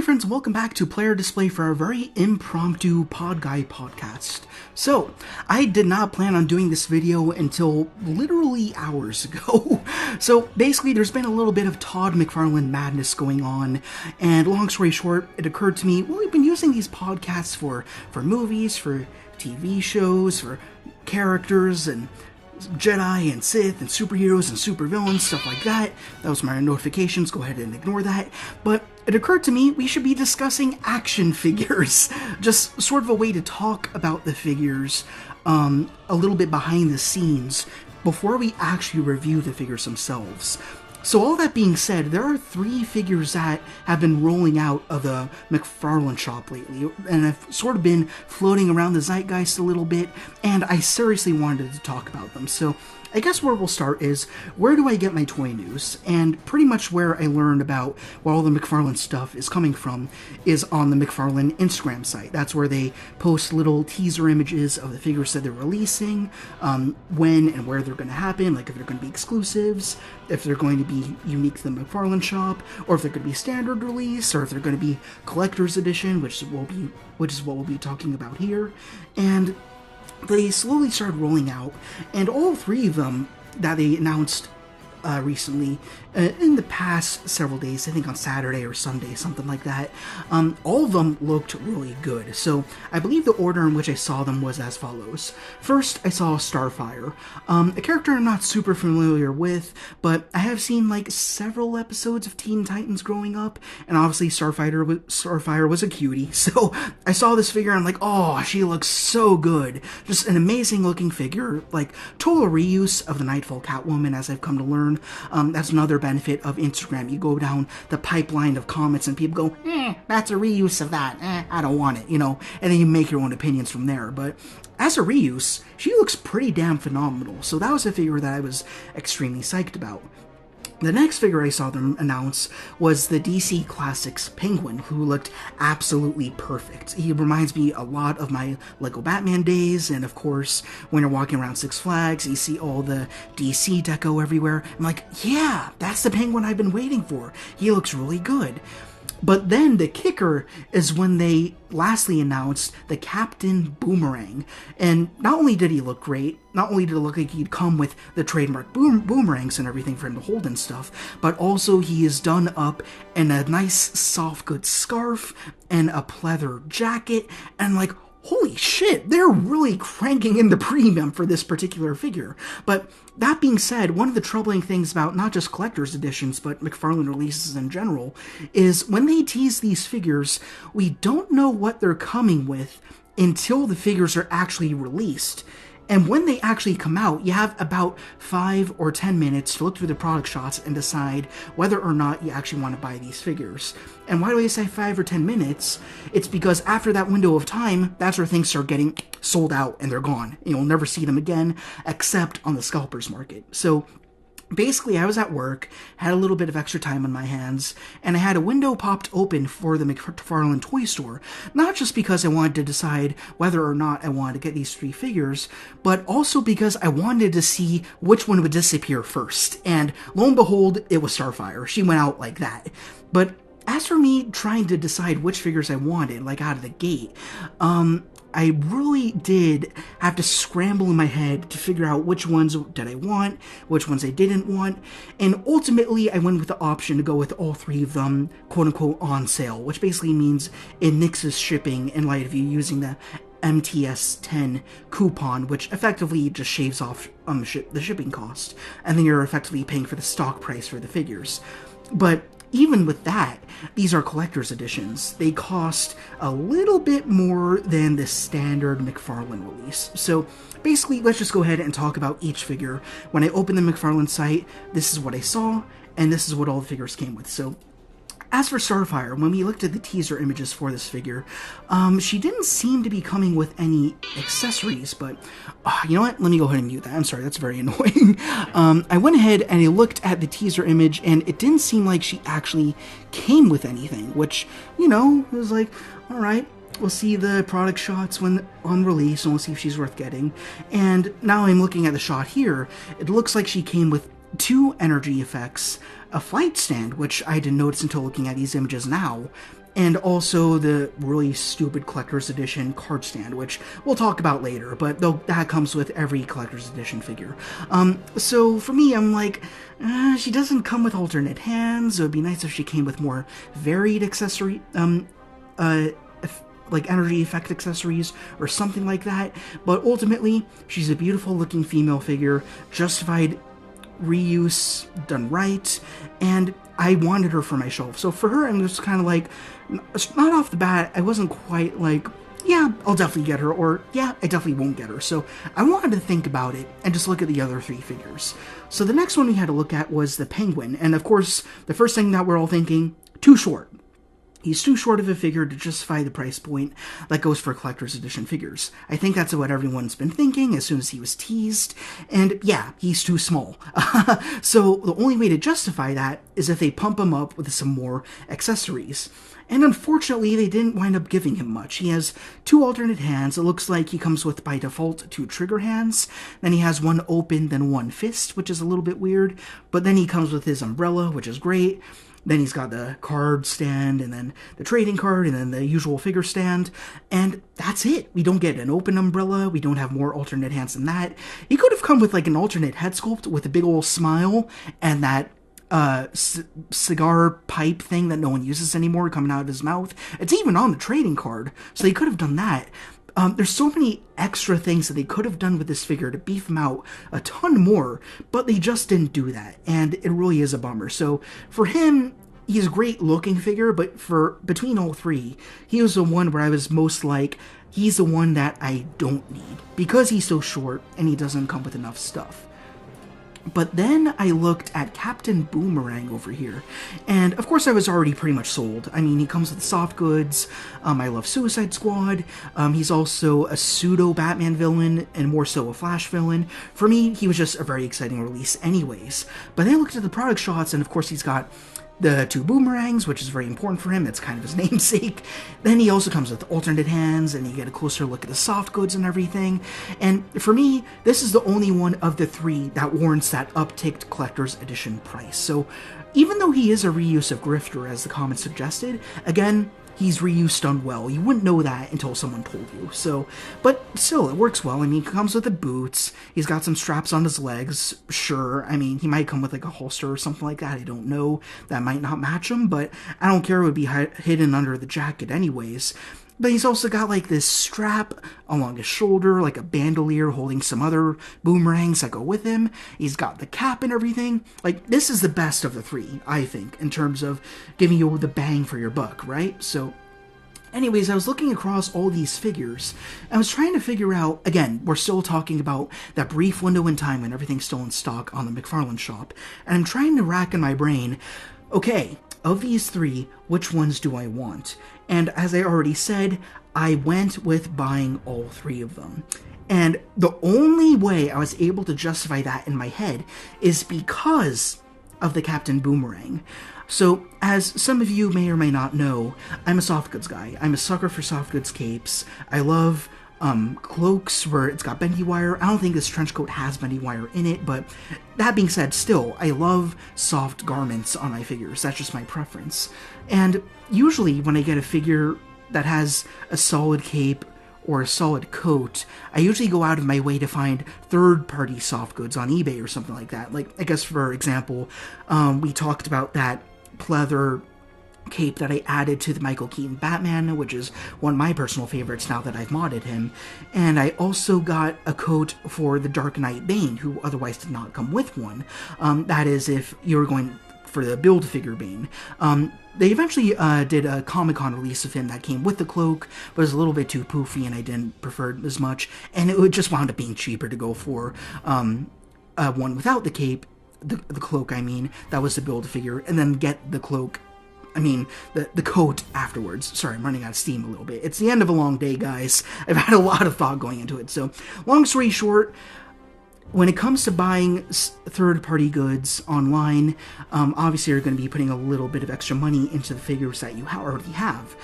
my friends, welcome back to Player Display for our very impromptu PODguy podcast. So, I did not plan on doing this video until literally hours ago. So, basically, there's been a little bit of Todd McFarlane madness going on, and long story short, it occurred to me, well, we've been using these podcasts for movies, for TV shows, for characters, and Jedi and Sith and superheroes and supervillains, stuff like that. That was my notifications, go ahead and ignore that. But it occurred to me we should be discussing action figures. Just sort of a way to talk about the figures a little bit behind the scenes before we actually review the figures themselves. So all that being said, there are 3 figures that have been rolling out of the McFarlane shop lately, and have sort of been floating around the zeitgeist a little bit, and I seriously wanted to talk about them. So I guess where we'll start is, where do I get my toy news? And pretty much where I learned about where all the McFarlane stuff is coming from is on the McFarlane Instagram site. That's where they post little teaser images of the figures that they're releasing, when and where they're going to happen, like if they're going to be exclusives, if they're going to be unique to the McFarlane shop, or if they're going to be standard release, or if they're going to be collector's edition, which is what we'll be talking about here. And they slowly started rolling out, and all 3 of them that they announced recently, in the past several days, I think on Saturday or Sunday, something like that, all of them looked really good. So I believe the order in which I saw them was as follows. First, I saw Starfire, a character I'm not super familiar with, but I have seen like several episodes of Teen Titans growing up, and obviously Starfire was a cutie. So I saw this figure and I'm like, oh, she looks so good. Just an amazing looking figure, like total reuse of the Nightfall Catwoman, as I've come to learn. That's another benefit of Instagram. You go down the pipeline of comments and people go, that's a reuse of that, I don't want it, you know, and then you make your own opinions from there. But as a reuse, she looks pretty damn phenomenal, so that was a figure that I was extremely psyched about. The next figure I saw them announce was the DC Classics Penguin, who looked absolutely perfect. He reminds me a lot of my Lego Batman days, and of course, when you're walking around Six Flags, you see all the DC deco everywhere. I'm like, yeah, that's the Penguin I've been waiting for. He looks really good. But then the kicker is when they lastly announced the Captain Boomerang. And not only did he look great, not only did it look like he'd come with the trademark boomerangs and everything for him to hold and stuff, but also he is done up in a nice soft good scarf and a pleather jacket, and like, holy shit, they're really cranking in the premium for this particular figure. But that being said, one of the troubling things about not just collector's editions, but McFarlane releases in general, is when they tease these figures, we don't know what they're coming with until the figures are actually released. And when they actually come out, you have about 5 or 10 minutes to look through the product shots and decide whether or not you actually want to buy these figures. And why do I say 5 or 10 minutes? It's because after that window of time, that's where things start getting sold out and they're gone. You'll never see them again, except on the scalpers market. So basically, I was at work, had a little bit of extra time on my hands, and I had a window popped open for the McFarlane toy store, not just because I wanted to decide whether or not I wanted to get these 3 figures, but also because I wanted to see which one would disappear first. And lo and behold, it was Starfire. She went out like that. But as for me trying to decide which figures I wanted, like out of the gate, I really did have to scramble in my head to figure out which ones did I want, which ones I didn't want, and ultimately I went with the option to go with all 3 of them, quote-unquote, on sale, which basically means it nixes shipping in light of you using the MTS10 coupon, which effectively just shaves off the shipping cost, and then you're effectively paying for the stock price for the figures. But even with that, these are collector's editions. They cost a little bit more than the standard McFarlane release. So basically, let's just go ahead and talk about each figure. When I opened the McFarlane site, this is what I saw, and this is what all the figures came with. So as for Starfire, when we looked at the teaser images for this figure, she didn't seem to be coming with any accessories, but you know what? Let me go ahead and mute that. I'm sorry, that's very annoying. I went ahead and I looked at the teaser image, and it didn't seem like she actually came with anything, which, you know, was like, all right, we'll see the product shots when on release, and we'll see if she's worth getting. And now I'm looking at the shot here. It looks like she came with 2 energy effects, a flight stand, which I didn't notice until looking at these images now, and also the really stupid collector's edition card stand, which we'll talk about later, but that comes with every collector's edition figure. So for me, I'm like, she doesn't come with alternate hands. It would be nice if she came with more varied accessory, like energy effect accessories or something like that. But ultimately, she's a beautiful looking female figure, justified reuse done right, and I wanted her for my shelf. So for her, I'm just kind of like, not off the bat, I wasn't quite like, yeah, I'll definitely get her, or yeah, I definitely won't get her. So I wanted to think about it and just look at the other 3 figures. So the next one we had to look at was the Penguin, and of course, the first thing that we're all thinking, too short. He's too short of a figure to justify the price point that goes for collector's edition figures. I think that's what everyone's been thinking as soon as he was teased, and yeah, he's too small. So the only way to justify that is if they pump him up with some more accessories. And unfortunately, they didn't wind up giving him much. He has 2 alternate hands. It looks like he comes with, by default, 2 trigger hands. Then he has 1 open, then 1 fist, which is a little bit weird. But then he comes with his umbrella, which is great. Then he's got the card stand, and then the trading card, and then the usual figure stand. And that's it. We don't get an open umbrella. We don't have more alternate hands than that. He could have come with like an alternate head sculpt with a big old smile and that cigar pipe thing that no one uses anymore coming out of his mouth. It's even on the trading card, so they could have done that. There's so many extra things that they could have done with this figure to beef him out a ton more, but they just didn't do that, and it really is a bummer. So for him, he's a great looking figure, but for between all 3, he was the one where I was most like, he's the one that I don't need, because he's so short and he doesn't come with enough stuff. But then I looked at Captain Boomerang over here, and of course I was already pretty much sold. I mean, he comes with soft goods, I love Suicide Squad, he's also a pseudo-Batman villain, and more so a Flash villain. For me, he was just a very exciting release anyways. But then I looked at the product shots, and of course he's got the 2 boomerangs, which is very important for him. That's kind of his namesake. Then he also comes with alternate hands, and you get a closer look at the soft goods and everything. And for me, this is the only one of the 3 that warrants that upticked collector's edition price. So even though he is a reuse of Grifter, as the comments suggested, again, he's reused done well. You wouldn't know that until someone told you. So, but still, it works well. I mean, he comes with the boots. He's got some straps on his legs. Sure. I mean, he might come with like a holster or something like that. I don't know. That might not match him, but I don't care. It would be hidden under the jacket anyways. But he's also got like this strap along his shoulder, like a bandolier holding some other boomerangs that go with him. He's got the cap and everything. Like, this is the best of the 3, I think, in terms of giving you the bang for your buck, right? So anyways, I was looking across all these figures, and I was trying to figure out, again, we're still talking about that brief window in time when everything's still in stock on the McFarlane shop, and I'm trying to rack in my brain, okay, of these 3, which ones do I want? And as I already said, I went with buying all 3 of them. And the only way I was able to justify that in my head is because of the Captain Boomerang. So, as some of you may or may not know, I'm a soft goods guy. I'm a sucker for soft goods capes. I love cloaks where it's got bendy wire. I don't think this trench coat has bendy wire in it, but that being said, still, I love soft garments on my figures. That's just my preference. And usually when I get a figure that has a solid cape or a solid coat, I usually go out of my way to find third-party soft goods on eBay or something like that. Like, I guess for example, we talked about that pleather cape that I added to the Michael Keaton Batman, which is one of my personal favorites now that I've modded him. And I also got a coat for the Dark Knight Bane, who otherwise did not come with one. That is if you were going for the Build-A-Figure Bane. They eventually did a Comic-Con release of him that came with the cloak, but it was a little bit too poofy and I didn't prefer it as much, and it would just wound up being cheaper to go for one without the cape, the cloak I mean, that was the Build-A-Figure, and then get the cloak, the coat afterwards. Sorry, I'm running out of steam a little bit. It's the end of a long day, guys. I've had a lot of thought going into it. So, long story short, when it comes to buying third-party goods online, obviously you're going to be putting a little bit of extra money into the figures that you already have.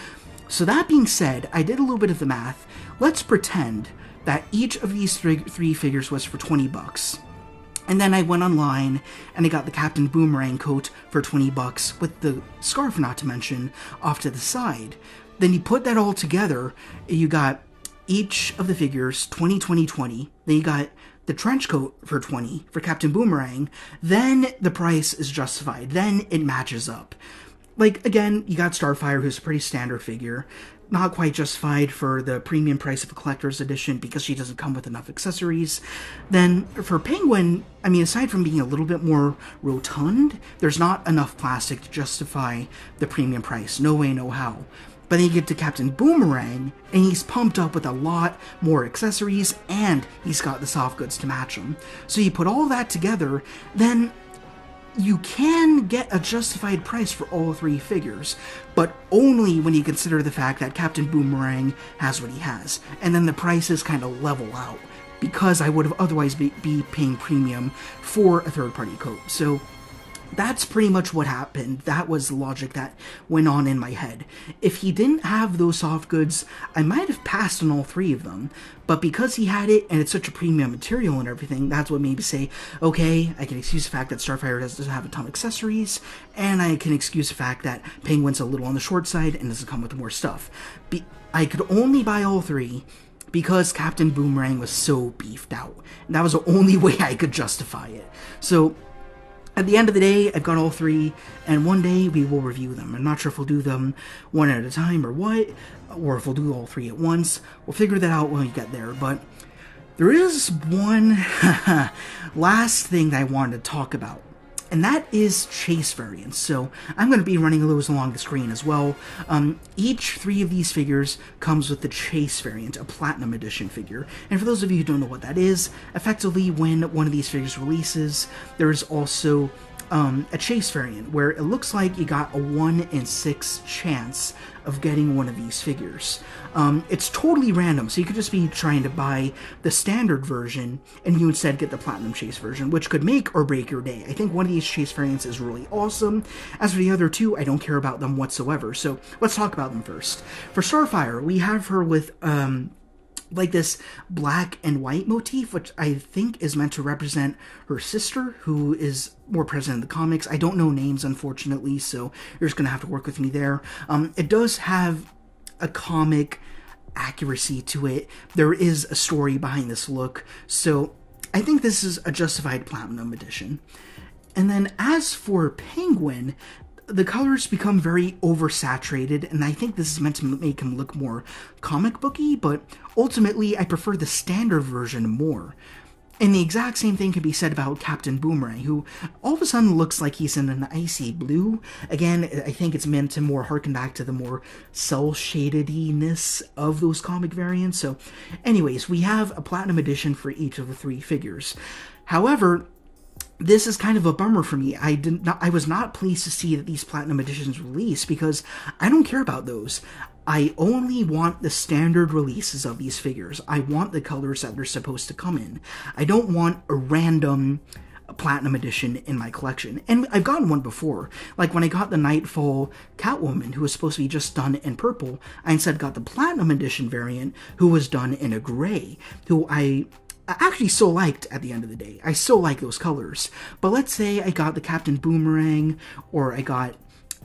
So that being said, I did a little bit of the math. Let's pretend that each of these three figures was for $20. And then I went online and I got the Captain Boomerang coat for 20 bucks with the scarf, not to mention, off to the side. Then you put that all together, you got each of the figures, 20, 20, 20. Then you got the trench coat for 20 for Captain Boomerang. Then the price is justified. Then it matches up. Like, again, you got Starfire, who's a pretty standard figure. Not quite justified for the premium price of a collector's edition because she doesn't come with enough accessories. Then for Penguin, I mean, aside from being a little bit more rotund, there's not enough plastic to justify the premium price. No way, no how. But then you get to Captain Boomerang, and he's pumped up with a lot more accessories, and he's got the soft goods to match them. So you put all that together, then you can get a justified price for all three figures, but only when you consider the fact that Captain Boomerang has what he has, and then the prices kind of level out, because I would have otherwise be paying premium for a third-party coat. So that's pretty much what happened. That was the logic that went on in my head. If he didn't have those soft goods, I might have passed on all three of them. But because he had it, and it's such a premium material and everything, that's what made me say, okay, I can excuse the fact that Starfire doesn't have a ton of accessories, and I can excuse the fact that Penguin's a little on the short side and doesn't come with more stuff. I could only buy all three because Captain Boomerang was so beefed out. And that was the only way I could justify it. So at the end of the day, I've got all three, and one day we will review them. I'm not sure if we'll do them one at a time or what, or if we'll do all three at once. We'll figure that out when we get there, but there is one last thing that I wanted to talk about, and that is chase variants. So I'm going to be running those along the screen as well. Each three of these figures comes with the chase variant, a Platinum Edition figure. And for those of you who don't know what that is, effectively when one of these figures releases, there is also a chase variant where it looks like you got a 1 in 6 chance of getting one of these figures. It's totally random, so you could just be trying to buy the standard version and you instead get the Platinum Chase version, which could make or break your day. I think one of these chase variants is really awesome. As for the other two, I don't care about them whatsoever, so let's talk about them first. For Starfire, we have her with like this black and white motif, which I think is meant to represent her sister, who is more present in the comics. I don't know names, unfortunately, so you're just going to have to work with me there. It does have a comic accuracy to it. There is a story behind this look, so I think this is a justified Platinum Edition. And then as for Penguin, the colors become very oversaturated, and I think this is meant to make him look more comic booky, but ultimately I prefer the standard version more. And the exact same thing can be said about Captain Boomerang, who all of a sudden looks like he's in an icy blue. Again, I think it's meant to more harken back to the more cel-shadedness of those comic variants. So anyways, we have a Platinum Edition for each of the three figures. However, this is kind of a bummer for me. I was not pleased to see that these Platinum Editions release because I don't care about those. I only want the standard releases of these figures. I want the colors that they're supposed to come in. I don't want a random Platinum Edition in my collection. And I've gotten one before. Like when I got the Nightfall Catwoman, who was supposed to be just done in purple, I instead got the Platinum Edition variant, who was done in a gray, who I actually so liked at the end of the day. I so like those colors. But let's say I got the Captain Boomerang, or I got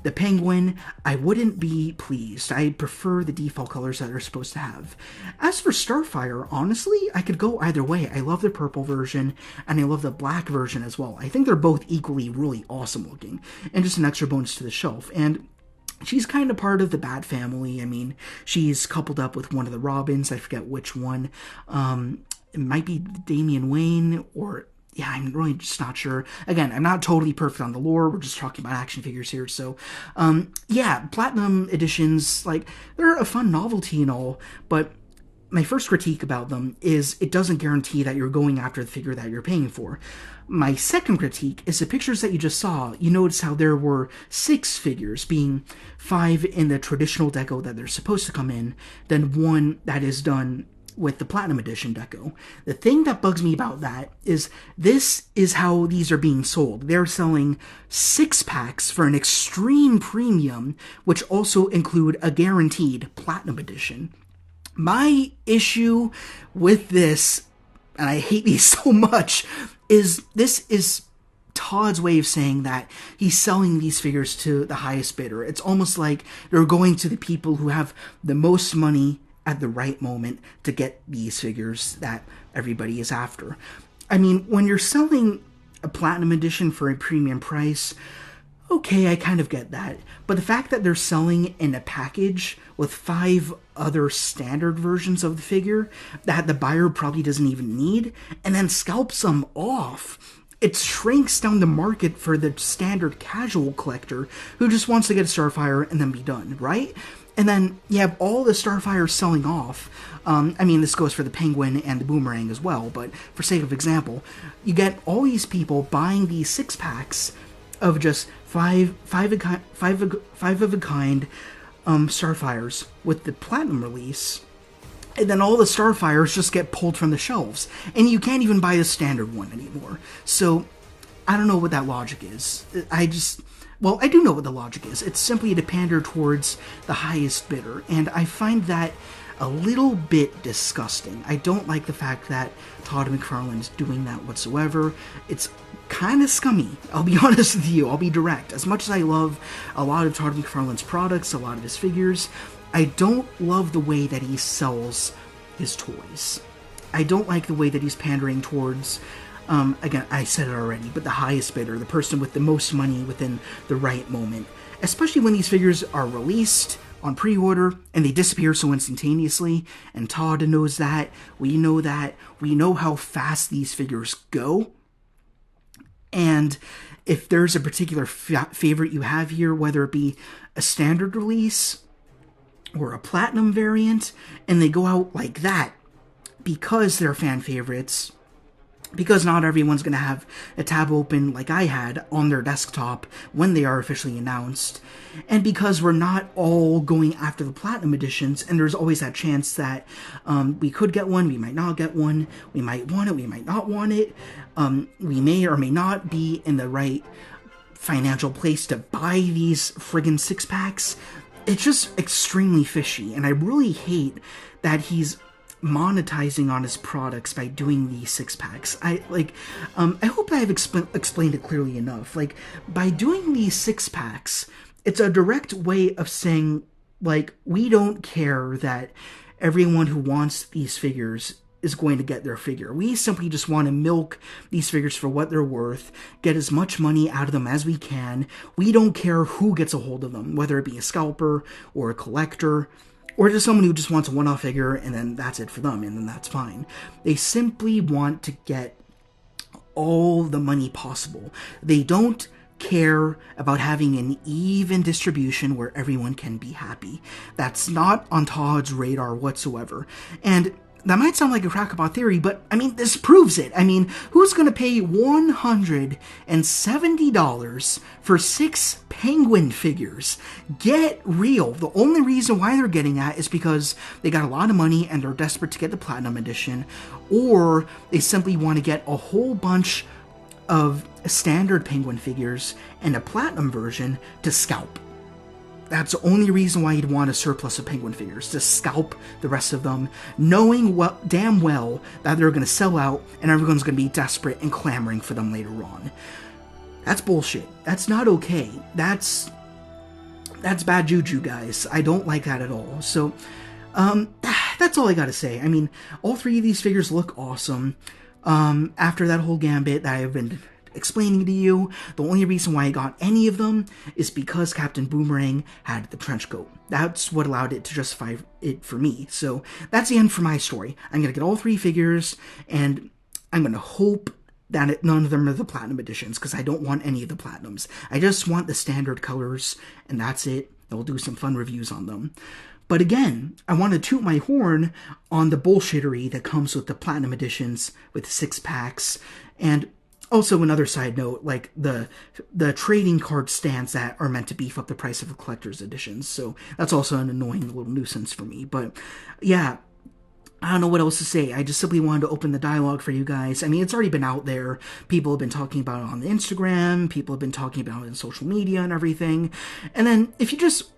the Penguin, I wouldn't be pleased. I prefer the default colors that they're supposed to have. As for Starfire, honestly, I could go either way. I love the purple version, and I love the black version as well. I think they're both equally really awesome looking, and just an extra bonus to the shelf. And she's kind of part of the Bat family. I mean, she's coupled up with one of the Robins. I forget which one. It might be Damian Wayne, or yeah, I'm really just not sure. Again, I'm not totally perfect on the lore. We're just talking about action figures here. So, yeah, Platinum Editions, like, they're a fun novelty and all, but my first critique about them is it doesn't guarantee that you're going after the figure that you're paying for. My second critique is the pictures that you just saw. You notice how there were 6 figures, being 5 in the traditional deco that they're supposed to come in, then 1 that is done with the Platinum Edition deco. The thing that bugs me about that is this is how these are being sold. They're selling 6-packs for an extreme premium, which also include a guaranteed Platinum Edition. My issue with this and I hate these so much, is this is Todd's way of saying that he's selling these figures to the highest bidder. It's almost like they're going to the people who have the most money at the right moment to get these figures that everybody is after. I mean, when you're selling a platinum edition for a premium price, okay, I kind of get that. But the fact that they're selling in a package with 5 other standard versions of the figure that the buyer probably doesn't even need, and then scalps them off, it shrinks down the market for the standard casual collector who just wants to get a Starfire and then be done, right? And then you have all the Starfires selling off. I mean, this goes for the Penguin and the Boomerang as well, but for sake of example, you get all these people buying these 6-packs of just five of a kind Starfires with the Platinum release, and then all the Starfires just get pulled from the shelves, and you can't even buy the standard one anymore. So, I don't know what that logic is. Well, I do know what the logic is. It's simply to pander towards the highest bidder, and I find that a little bit disgusting. I don't like the fact that Todd McFarlane is doing that whatsoever. It's kind of scummy, I'll be honest with you. I'll be direct. As much as I love a lot of Todd McFarlane's products, a lot of his figures, I don't love the way that he sells his toys. I don't like the way that he's pandering towards, again, I said it already, but the highest bidder, the person with the most money within the right moment. Especially when these figures are released on pre-order and they disappear so instantaneously, and Todd knows that, we know how fast these figures go. And if there's a particular favorite you have here, whether it be a standard release or a platinum variant, and they go out like that because they're fan favorites, because not everyone's going to have a tab open like I had on their desktop when they are officially announced, and because we're not all going after the platinum editions, and there's always that chance that we could get one, we might not get one, we might want it, we might not want it, we may or may not be in the right financial place to buy these friggin' 6-packs. It's just extremely fishy, and I really hate that he's monetizing on his products by doing these 6-packs. I hope I have explained it clearly enough. Like, by doing these 6-packs, it's a direct way of saying, like, we don't care that everyone who wants these figures is going to get their figure. We simply just want to milk these figures for what they're worth, get as much money out of them as we can. We don't care who gets a hold of them, whether it be a scalper or a collector, or just someone who just wants a one-off figure, and then that's it for them, and then that's fine. They simply want to get all the money possible. They don't care about having an even distribution where everyone can be happy. That's not on Todd's radar whatsoever. And that might sound like a crackpot theory, but, I mean, this proves it. I mean, who's going to pay $170 for 6 Penguin figures? Get real. The only reason why they're getting that is because they got a lot of money and they're desperate to get the Platinum Edition, or they simply want to get a whole bunch of standard Penguin figures and a Platinum version to scalp. That's the only reason why you'd want a surplus of Penguin figures, to scalp the rest of them, knowing damn well that they're going to sell out and everyone's going to be desperate and clamoring for them later on. That's bullshit. That's not okay. That's bad juju, guys. I don't like that at all. So, that's all I gotta say. I mean, all 3 of these figures look awesome. After that whole gambit that I've been explaining to you, the only reason why I got any of them is because Captain Boomerang had the trench coat. That's what allowed it to justify it for me. So that's the end for my story. I'm gonna get all 3 figures, and I'm gonna hope that none of them are the Platinum Editions, because I don't want any of the Platinums. I just want the standard colors, and that's it. I'll do some fun reviews on them. But again, I want to toot my horn on the bullshittery that comes with the Platinum Editions with 6-packs, and also, another side note, like the trading card stands that are meant to beef up the price of the collector's editions. So that's also an annoying little nuisance for me. But yeah, I don't know what else to say. I just simply wanted to open the dialogue for you guys. I mean, it's already been out there. People have been talking about it on the Instagram. People have been talking about it in social media and everything. And then if you just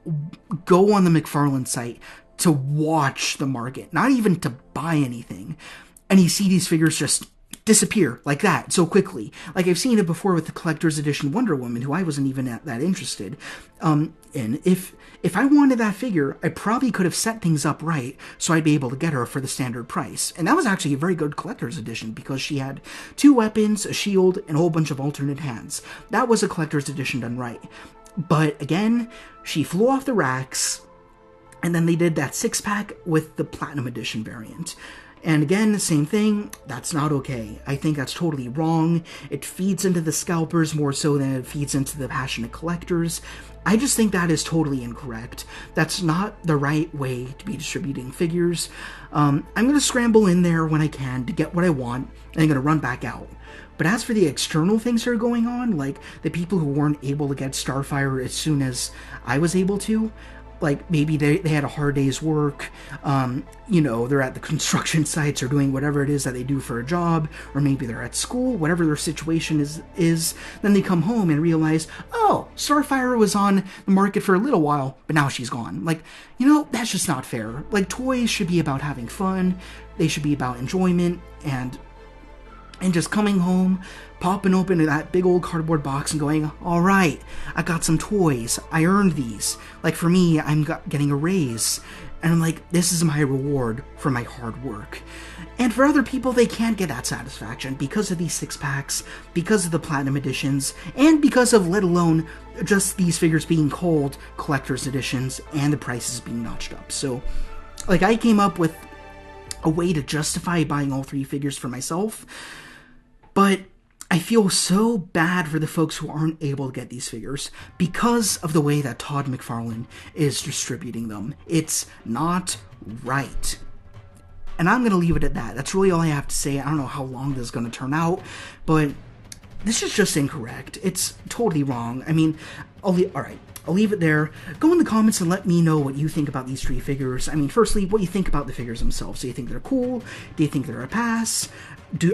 go on the McFarlane site to watch the market, not even to buy anything, and you see these figures just disappear like that so quickly. Like, I've seen it before with the collector's edition Wonder Woman, who I wasn't even that interested in. If I wanted that figure, I probably could have set things up right so I'd be able to get her for the standard price. And that was actually a very good collector's edition because she had 2 weapons, a shield, and a whole bunch of alternate hands. That was a collector's edition done right. But again, she flew off the racks, and then they did that 6-pack with the Platinum Edition variant. And again, the same thing, that's not okay. I think that's totally wrong. It feeds into the scalpers more so than it feeds into the passionate collectors. I just think that is totally incorrect. That's not the right way to be distributing figures. I'm going to scramble in there when I can to get what I want, and I'm going to run back out. But as for the external things that are going on, like the people who weren't able to get Starfire as soon as I was able to, like maybe they had a hard day's work, they're at the construction sites or doing whatever it is that they do for a job, or maybe they're at school, whatever their situation is, then they come home and realize, oh, Starfire was on the market for a little while, but now she's gone. Like, that's just not fair. Like, toys should be about having fun, they should be about enjoyment, and just coming home, popping open that big old cardboard box and going, all right, I got some toys. I earned these. Like, for me, I'm getting a raise. And I'm like, this is my reward for my hard work. And for other people, they can't get that satisfaction because of these 6-packs, because of the Platinum Editions, and because of, let alone, just these figures being called collector's editions and the prices being notched up. So, like, I came up with a way to justify buying all 3 figures for myself, but I feel so bad for the folks who aren't able to get these figures because of the way that Todd McFarlane is distributing them. It's not right. And I'm going to leave it at that. That's really all I have to say. I don't know how long this is going to turn out, but this is just incorrect. It's totally wrong. I mean, all right. I'll leave it there. Go in the comments and let me know what you think about these 3 figures. I mean, firstly, what you think about the figures themselves. Do you think they're cool? Do you think they're a pass?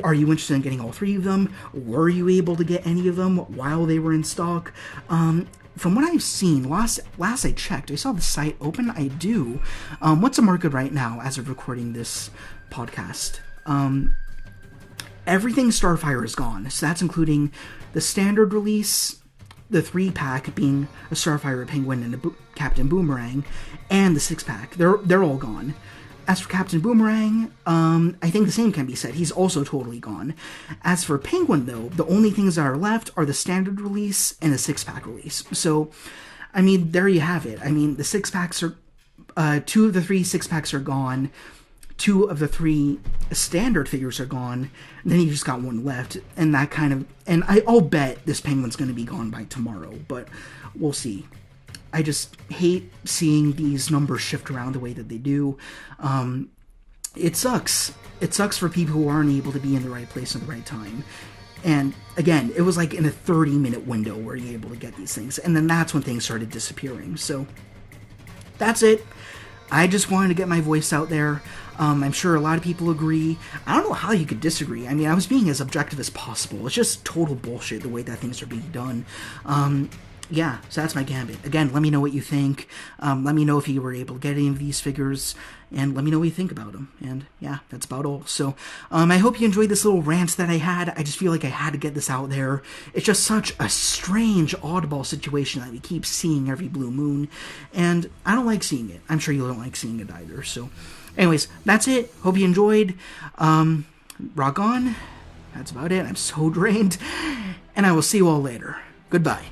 Are you interested in getting all 3 of them? Were you able to get any of them while they were in stock? From what I've seen, last I checked, I saw the site open. I do. What's the market right now as of recording this podcast? Everything Starfire is gone. So that's including the standard release, the 3-pack being a Starfire, a Penguin, and a Captain Boomerang, and the 6-pack. They're all gone. As for Captain Boomerang, I think the same can be said. He's also totally gone. As for Penguin, though, the only things that are left are the standard release and the 6-pack release. So, I mean, there you have it. I mean, the 6-packs are... 2 of the 3 6-packs are gone. 2 of the 3 standard figures are gone. And then you just got 1 left. And that kind of... And I'll bet this Penguin's going to be gone by tomorrow. But we'll see. I just hate seeing these numbers shift around the way that they do. It sucks. It sucks for people who aren't able to be in the right place at the right time. And again, it was like in a 30-minute window where you're able to get these things. And then that's when things started disappearing. So that's it. I just wanted to get my voice out there. I'm sure a lot of people agree. I don't know how you could disagree. I mean, I was being as objective as possible. It's just total bullshit the way that things are being done. Yeah, so that's my gambit. Again, let me know what you think. Let me know if you were able to get any of these figures, and let me know what you think about them. And yeah, that's about all. So I hope you enjoyed this little rant that I had. I just feel like I had to get this out there. It's just such a strange, oddball situation that we keep seeing every blue moon, and I don't like seeing it. I'm sure you don't like seeing it either. So anyways, that's it. Hope you enjoyed. Rock on. That's about it. I'm so drained, and I will see you all later. Goodbye.